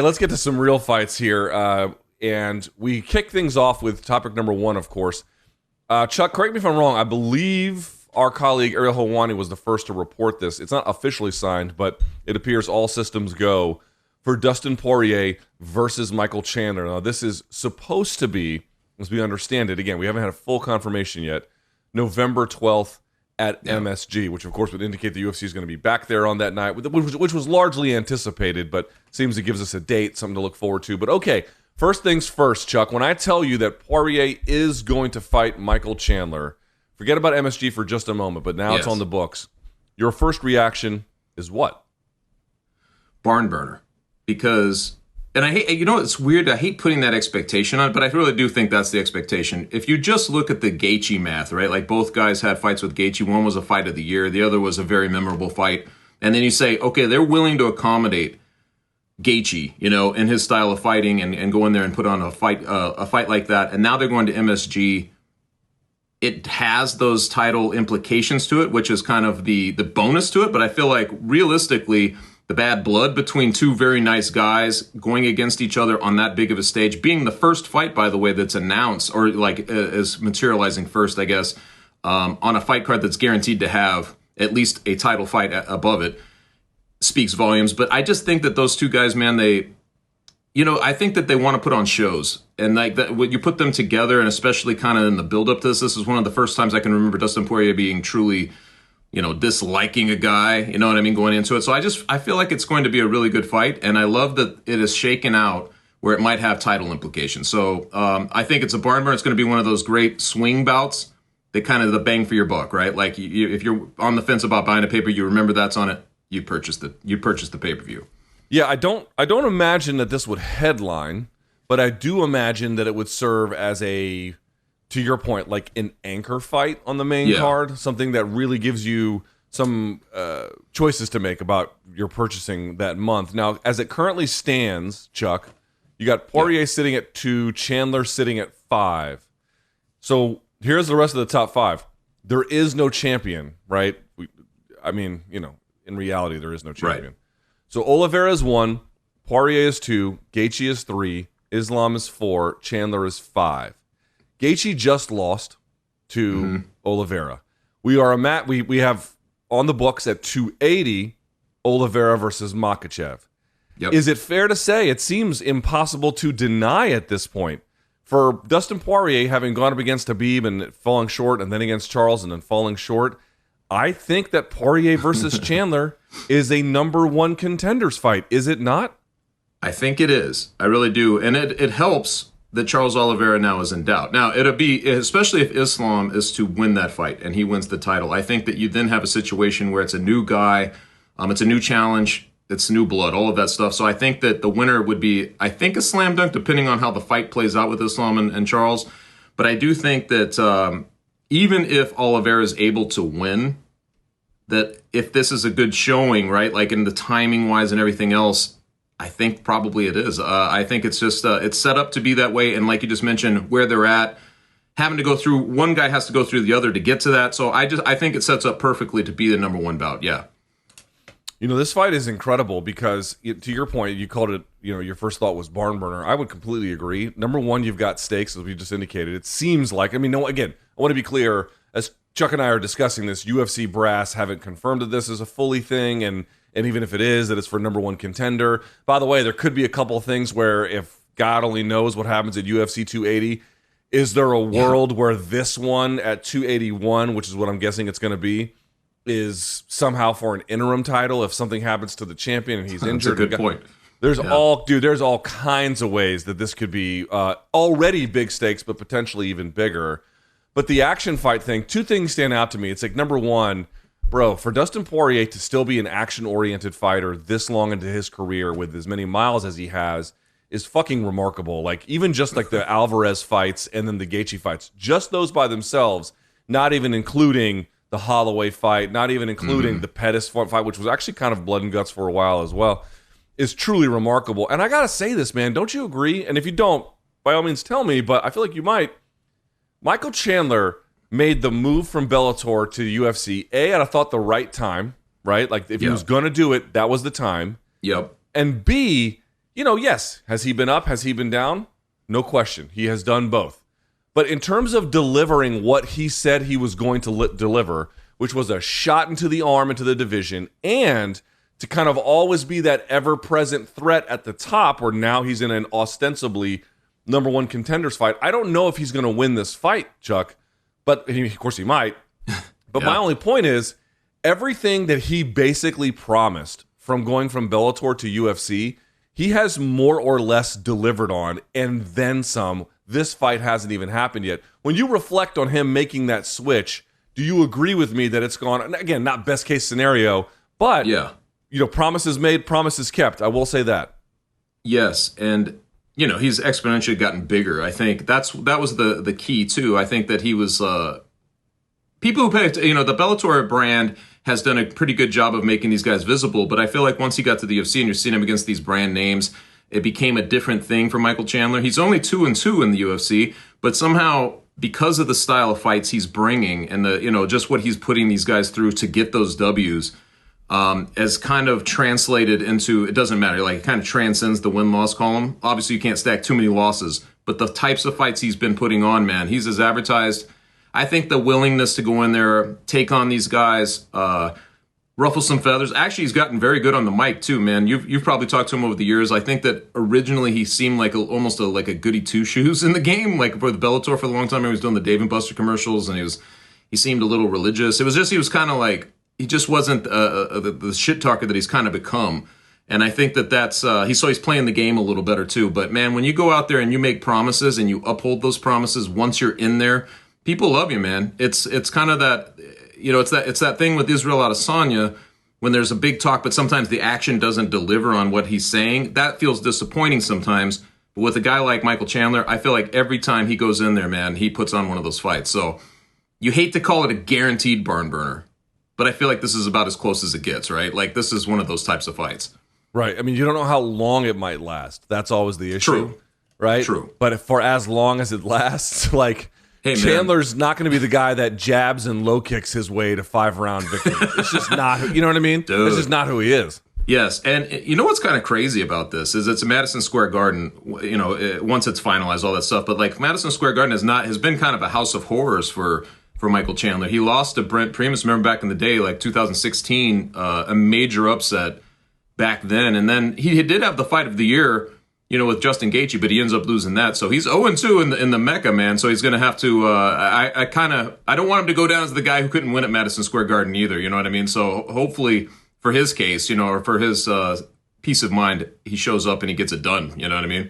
let's get to some real fights here. And we kick things off with topic number 1, of course. Chuck, correct me if I'm wrong. I believe our colleague Ariel Helwani was the first to report this. It's not officially signed, but it appears all systems go for Dustin Poirier versus Michael Chandler. Now, this is supposed to be, as we understand it, again, we haven't had a full confirmation yet, November 12th at MSG, which of course would indicate the UFC is going to be back there on that night, which was largely anticipated, but seems it gives us a date, something to look forward to. But okay, first things first, Chuck, when I tell you that Poirier is going to fight Michael Chandler, forget about MSG for just a moment, but now it's on the books. Your first reaction is what? Barn burner. Because, and I hate, it's weird, I hate putting that expectation on, but I really do think that's the expectation. If you just look at the Gaethje math, right, like both guys had fights with Gaethje, one was a fight of the year, the other was a very memorable fight, and then you say, okay, they're willing to accommodate Gaethje, in his style of fighting and go in there and put on a fight like that, and now they're going to MSG. It has those title implications to it, which is kind of the bonus to it, but I feel like realistically, the bad blood between two very nice guys going against each other on that big of a stage, being the first fight, by the way, that's announced, or is materializing first, I guess, on a fight card that's guaranteed to have at least a title fight above it, speaks volumes. But I just think that those two guys, man, I think that they want to put on shows. And like that, when you put them together, and especially kind of in the build up to this is one of the first times I can remember Dustin Poirier being truly disliking a guy, going into it. So I feel like it's going to be a really good fight, and I love that it is shaken out where it might have title implications. So I think it's a barn burner. It's going to be one of those great swing bouts that kind of the bang for your buck, right? Like if you're on the fence about buying a pay-per-view, you remember that's on it, you purchased the pay-per-view. Yeah, I don't imagine that this would headline, but I do imagine that it would serve as a, to your point, like an anchor fight on the main card, something that really gives you some choices to make about your purchasing that month. Now, as it currently stands, Chuck, you got Poirier sitting at 2, Chandler sitting at 5. So here's the rest of the top 5. There is no champion, right? In reality, there is no champion. Right. So Oliveira is 1, Poirier is 2, Gaethje is 3, Islam is 4, Chandler is 5. Gaethje just lost to Oliveira. We have on the books at 280 Oliveira versus Makhachev. Yep. Is it fair to say it seems impossible to deny at this point for Dustin Poirier having gone up against Khabib and falling short, and then against Charles and then falling short? I think that Poirier versus Chandler is a number 1 contenders fight. Is it not? I think it is. I really do. And it helps that Charles Oliveira now is in doubt. Now, it'll be, especially if Islam is to win that fight and he wins the title, I think that you then have a situation where it's a new guy, it's a new challenge, it's new blood, all of that stuff. So I think that the winner would be, I think, a slam dunk, depending on how the fight plays out with Islam and Charles. But I do think that even if Oliveira is able to win, that if this is a good showing, right, like in the timing-wise and everything else, I think probably it is. I think it's just it's set up to be that way, and like you just mentioned, where they're at, having to go through, one guy has to go through the other to get to that. So I think it sets up perfectly to be the number 1 bout. Yeah. This fight is incredible because, to your point, you called it, your first thought was barn burner. I would completely agree. Number 1, you've got stakes, as we just indicated. It seems like, again, I want to be clear, as Chuck and I are discussing this, UFC brass haven't confirmed that this is a fully thing, and even if it is, that it's for number 1 contender. By the way, there could be a couple of things where, if God only knows what happens at UFC 280, is there a world where this one at 281, which is what I'm guessing it's going to be, is somehow for an interim title if something happens to the champion and he's injured? That's a good point. There's all kinds of ways that this could be already big stakes, but potentially even bigger. But the action fight thing, 2 things stand out to me. It's like, number 1, bro, for Dustin Poirier to still be an action-oriented fighter this long into his career with as many miles as he has is fucking remarkable. Like, even just like the Alvarez fights and then the Gaethje fights, just those by themselves, not even including the Holloway fight, not even including the Pettis fight, which was actually kind of blood and guts for a while as well, is truly remarkable. And I gotta say this, man, don't you agree? And if you don't, by all means tell me, but I feel like you might. Michael Chandler made the move from Bellator to the UFC, at I thought the right time, right? Like, if he was going to do it, that was the time. Yep. And B, Yes. Has he been up? Has he been down? No question. He has done both. But in terms of delivering what he said he was going to deliver, which was a shot into the arm into the division, and to kind of always be that ever-present threat at the top, where now he's in an ostensibly number one contenders fight. I don't know if he's going to win this fight, Chuck, but of course he might. But my only point is, everything that he basically promised from going from Bellator to UFC, he has more or less delivered on, and then some. This fight hasn't even happened yet. When you reflect on him making that switch, do you agree with me that it's gone, again, not best case scenario, but promises made, promises kept. I will say that. Yes, and he's exponentially gotten bigger. I think that was the key too. I think that he was people who pay, the Bellator brand has done a pretty good job of making these guys visible, but I feel like once he got to the UFC and you're seeing him against these brand names, it became a different thing for Michael Chandler. He's only 2-2 in the UFC, but somehow because of the style of fights he's bringing and the just what he's putting these guys through to get those W's, as kind of translated into, it doesn't matter, like it kind of transcends the win-loss column. Obviously, you can't stack too many losses, but the types of fights he's been putting on, man, he's as advertised. I think the willingness to go in there, take on these guys, ruffle some feathers. Actually, he's gotten very good on the mic too, man. You've probably talked to him over the years. I think that originally he seemed like almost like a goody two shoes in the game, like for the Bellator for a long time. He was doing the Dave and Buster commercials, and he seemed a little religious. It was just he was kind of like, he just wasn't the shit talker that he's kind of become. And I think that's he's playing the game a little better too. But man, when you go out there and you make promises and you uphold those promises, once you're in there, people love you, man. It's kind of that, it's that thing with Israel Adesanya when there's a big talk, but sometimes the action doesn't deliver on what he's saying. That feels disappointing sometimes. But with a guy like Michael Chandler, I feel like every time he goes in there, man, he puts on one of those fights. So you hate to call it a guaranteed barn burner, but I feel like this is about as close as it gets, right? Like this is one of those types of fights. Right. I mean, you don't know how long it might last. That's always the issue. True. Right? True. But for as long as it lasts, like, hey, Chandler's not going to be the guy that jabs and low kicks his way to 5-round victory. It's just not, you know what I mean? Dude. It's just not who he is. Yes, and you know what's kind of crazy about this is it's a Madison Square Garden, once it's finalized, all that stuff. But like Madison Square Garden has been kind of a house of horrors for Michael Chandler. He lost to Brent Primus, remember back in the day, like 2016, a major upset back then. And then he did have the fight of the year, with Justin Gaethje, but he ends up losing that. So he's 0-2 in the Mecca, man. So he's going to have to. I don't want him to go down as the guy who couldn't win at Madison Square Garden either. You know what I mean? So hopefully for his case, or for his peace of mind, he shows up and he gets it done. You know what I mean?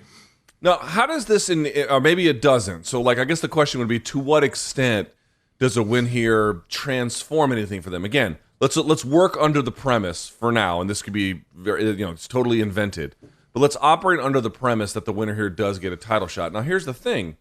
Now, how does this, or maybe it doesn't. So, like, I guess the question would be, to what extent does a win here transform anything for them? Again, let's work under the premise for now, and this could be very, it's totally invented. But let's operate under the premise that the winner here does get a title shot. Now, here's the thing.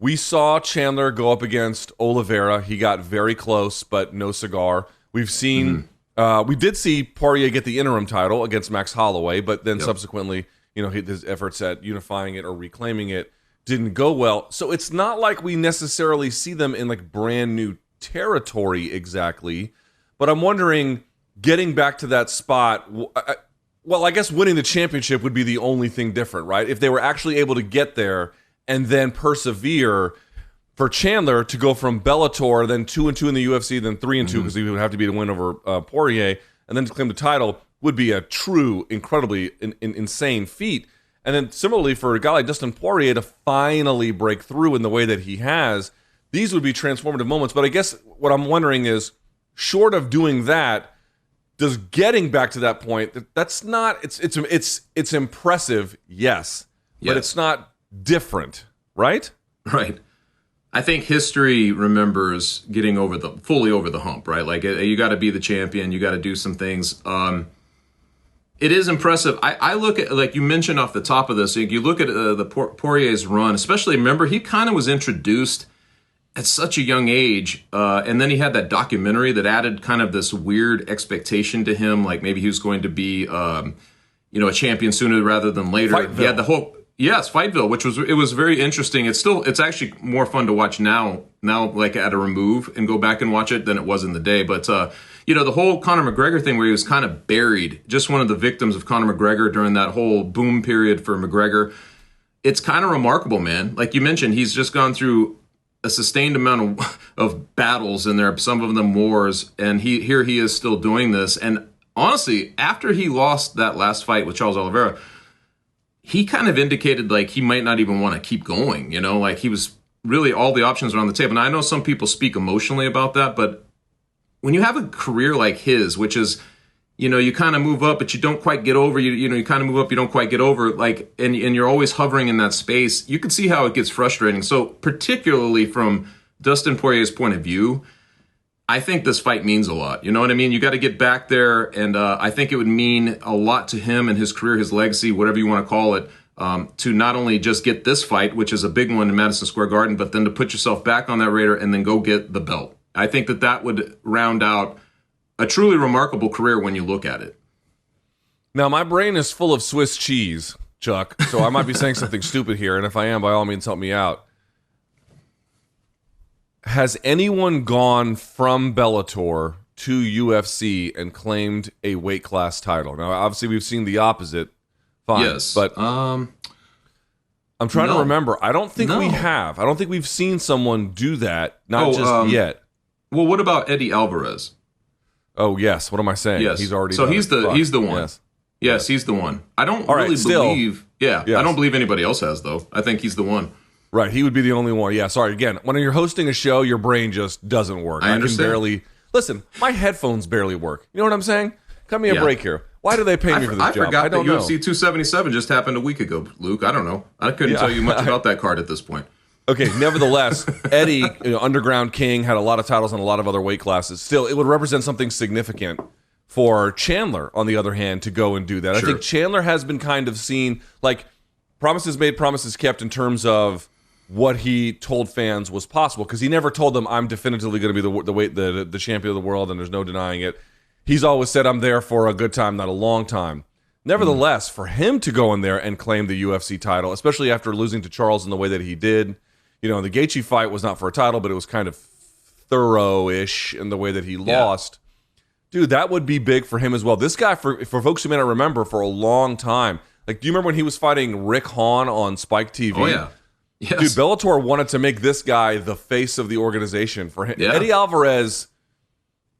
We saw Chandler go up against Oliveira. He got very close, but no cigar. We've seen, we did see Poirier get the interim title against Max Holloway, but then subsequently, his efforts at unifying it or reclaiming it didn't go well. So it's not like we necessarily see them in like brand new territory exactly. But I'm wondering, getting back to that spot, well, I guess winning the championship would be the only thing different, right? If they were actually able to get there and then persevere, for Chandler to go from Bellator, then 2-2 in the UFC, then 3-2, because he would have to be to win over Poirier, and then to claim the title, would be a true, incredibly insane feat. And then similarly, for a guy like Dustin Poirier to finally break through in the way that he has, these would be transformative moments. But I guess what I'm wondering is, short of doing that, does getting back to that point, that's not, it's impressive, yes, but it's not different, right? Right. I think history remembers getting fully over the hump, right? Like you got to be the champion, you got to do some things. It is impressive. I look at, like you mentioned off the top of this, you look at the Poirier's run, especially, remember, he kind of was introduced at such a young age, and then he had that documentary that added kind of this weird expectation to him, like maybe he was going to be, a champion sooner rather than later. Fightville. He had the whole Yes, Fightville, it was very interesting. It's actually more fun to watch now like at a remove and go back and watch it than it was in the day. But the whole Conor McGregor thing where he was kind of buried, just one of the victims of Conor McGregor during that whole boom period for McGregor. It's kind of remarkable, man. Like you mentioned, he's just gone through a sustained amount of battles, and there are some of them wars, and he is still doing this. And honestly, after he lost that last fight with Charles Oliveira, he kind of indicated like he might not even want to keep going, like he was really, all the options are on the table. And I know some people speak emotionally about that, but when you have a career like his, which is, you kind of move up, but you don't quite get over, you kind of move up, you don't quite get over, like, and you're always hovering in that space, you can see how it gets frustrating. So particularly from Dustin Poirier's point of view, I think this fight means a lot. You know what I mean? You got to get back there, and I think it would mean a lot to him and his career, his legacy, whatever you want to call it, to not only just get this fight, which is a big one in Madison Square Garden, but then to put yourself back on that radar and then go get the belt. I think that would round out a truly remarkable career when you look at it. Now, my brain is full of Swiss cheese, Chuck, so I might be saying something stupid here, and if I am, by all means, help me out. Has anyone gone from Bellator to UFC and claimed a weight class title? Now, obviously, we've seen the opposite. Fine, yes, but I'm trying to remember. I don't think we have. I don't think we've seen someone do that. Not yet. Well, what about Eddie Alvarez? Oh yes. What am I saying? Yes, he's already. So he's the one. Yes, he's the one. I don't really believe. Yeah, yes. I don't believe anybody else has though. I think he's the one. Right, he would be the only one. Yeah, sorry. Again, when you're hosting a show, your brain just doesn't work. I understand. Can barely listen. My headphones barely work. You know what I'm saying? Cut me a break here. Why do they pay me for this job? I forgot that UFC 277 just happened a week ago, Luke. I don't know. I couldn't tell you much about that card at this point. Okay, nevertheless, Eddie, Underground King, had a lot of titles and a lot of other weight classes. Still, it would represent something significant for Chandler, on the other hand, to go and do that. Sure. I think Chandler has been kind of seen, like, promises made, promises kept in terms of what he told fans was possible, because he never told them, I'm definitively going to be the champion of the world, and there's no denying it. He's always said, I'm there for a good time, not a long time. Nevertheless, for him to go in there and claim the UFC title, especially after losing to Charles in the way that he did, the Gaethje fight was not for a title, but it was kind of thorough-ish in the way that he lost. Dude, that would be big for him as well. This guy, for folks who may not remember, for a long time, like, do you remember when he was fighting Rick Hahn on Spike TV? Oh, yeah. Yes. Dude, Bellator wanted to make this guy the face of the organization. For him, Eddie Alvarez,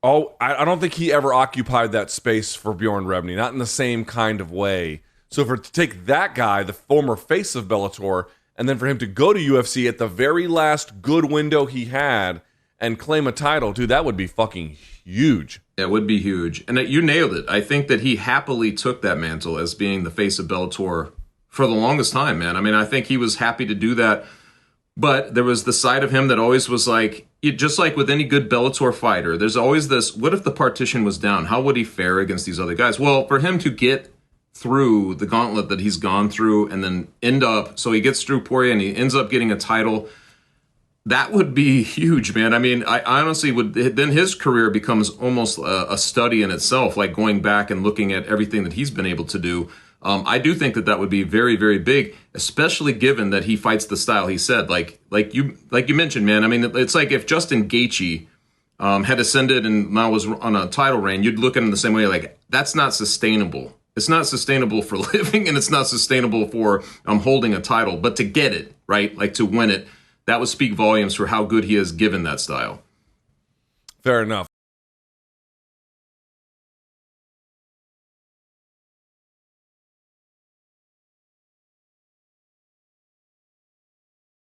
I don't think he ever occupied that space for Bjorn Rebney, not in the same kind of way. So to take that guy, the former face of Bellator, and then for him to go to UFC at the very last good window he had and claim a title, dude, that would be fucking huge. It would be huge. And you nailed it. I think that he happily took that mantle as being the face of Bellator for the longest time, man. I mean, I think he was happy to do that. But there was the side of him that always was like, just like with any good Bellator fighter, there's always this, what if the partition was down? How would he fare against these other guys? Well, for him to get through the gauntlet that he's gone through and then so he gets through Poirier and he ends up getting a title, that would be huge, man. I mean, I honestly then his career becomes almost a study in itself, like going back and looking at everything that he's been able to do. I do think that would be very, very big, especially given that he fights the style he said. Like you mentioned, man. I mean, it's like if Justin Gaethje had ascended and now was on a title reign, you'd look at him the same way. Like, that's not sustainable. It's not sustainable for living, and it's not sustainable for holding a title. But to get it, right, like to win it, that would speak volumes for how good he is given that style. Fair enough.